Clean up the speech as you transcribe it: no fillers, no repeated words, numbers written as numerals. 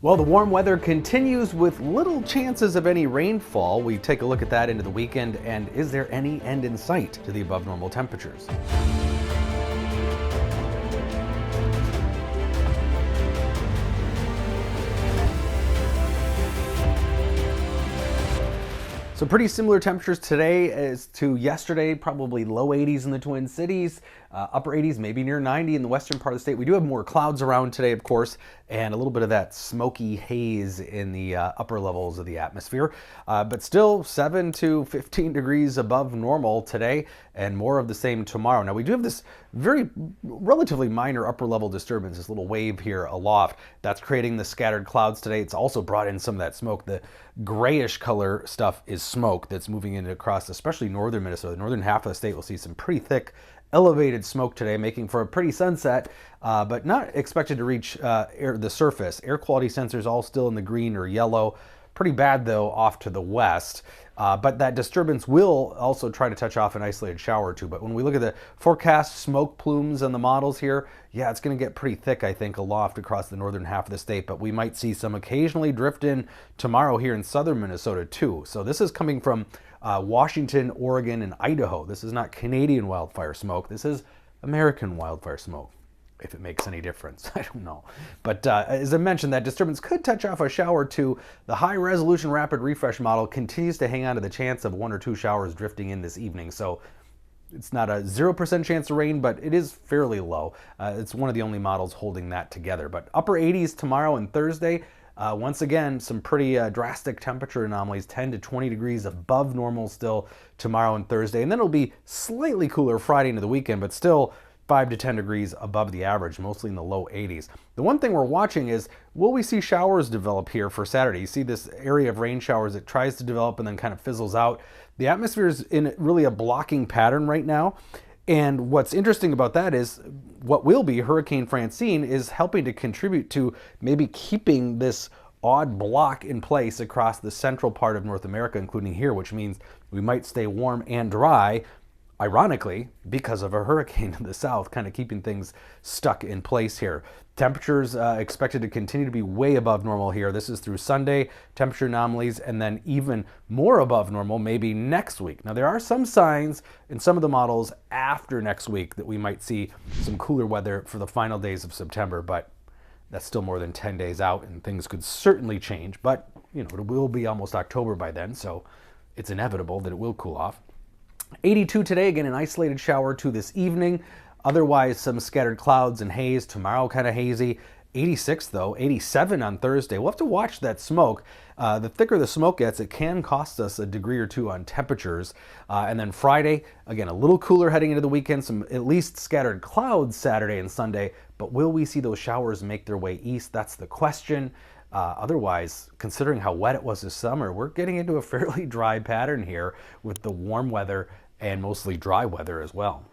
Well, the warm weather continues with little chances of any rainfall. We take a look at that into the weekend, and is there any end in sight to the above normal temperatures? So pretty similar temperatures today as to yesterday, probably low 80s in the Twin Cities, upper 80s, maybe near 90 in the western part of the state. We do have more clouds around today, of course, and a little bit of that smoky haze in the upper levels of the atmosphere, but still 7 to 15 degrees above normal today, and more of the same tomorrow. Now we do have this very relatively minor upper level disturbance, this little wave here aloft that's creating the scattered clouds today. It's also brought in some of that smoke. The grayish color stuff is smoke that's moving in across especially northern Minnesota. The northern half of the state will see some pretty thick elevated smoke today, making for a pretty sunset, but not expected to reach the surface. Air quality sensors all still in the green or yellow. Pretty bad though off to the west. But that disturbance will also try to touch off an isolated shower or two. But when we look at the forecast smoke plumes and the models here, yeah, it's going to get pretty thick, I think, aloft across the northern half of the state. But we might see some occasionally drift in tomorrow here in southern Minnesota too. So this is coming from Washington, Oregon, and Idaho. This is not Canadian wildfire smoke. This is American wildfire smoke. If it makes any difference, I don't know. But as I mentioned, that disturbance could touch off a shower or two. The high-resolution rapid refresh model continues to hang on to the chance of 1 or 2 showers drifting in this evening. So it's not a 0% chance of rain, but it is fairly low. It's one of the only models holding that together. But upper 80s tomorrow and Thursday. Once again, some pretty drastic temperature anomalies, 10 to 20 degrees above normal still tomorrow and Thursday. And then it'll be slightly cooler Friday into the weekend, but still 5 to 10 degrees above the average, mostly in the low 80s. The one thing we're watching is, will we see showers develop here for Saturday? You see this area of rain showers that tries to develop and then kind of fizzles out. The atmosphere is in really a blocking pattern right now. And what's interesting about that is what will be Hurricane Francine is helping to contribute to maybe keeping this odd block in place across the central part of North America, including here, which means we might stay warm and dry, ironically, because of a hurricane in the south, kind of keeping things stuck in place here. Temperatures expected to continue to be way above normal here. This is through Sunday, temperature anomalies, and then even more above normal maybe next week. Now, there are some signs in some of the models after next week that we might see some cooler weather for the final days of September, but that's still more than 10 days out, and things could certainly change. But, you know, it will be almost October by then, so it's inevitable that it will cool off. 82 today, again, an isolated shower or two this evening. Otherwise, some scattered clouds and haze. Tomorrow, kind of hazy. 86 though, 87 on Thursday. We'll have to watch that smoke. The thicker the smoke gets, it can cost us a degree or two on temperatures. And then Friday, again, a little cooler heading into the weekend. Some at least scattered clouds Saturday and Sunday. But will we see those showers make their way east? That's the question. Otherwise, considering how wet it was this summer, we're getting into a fairly dry pattern here with the warm weather and mostly dry weather as well.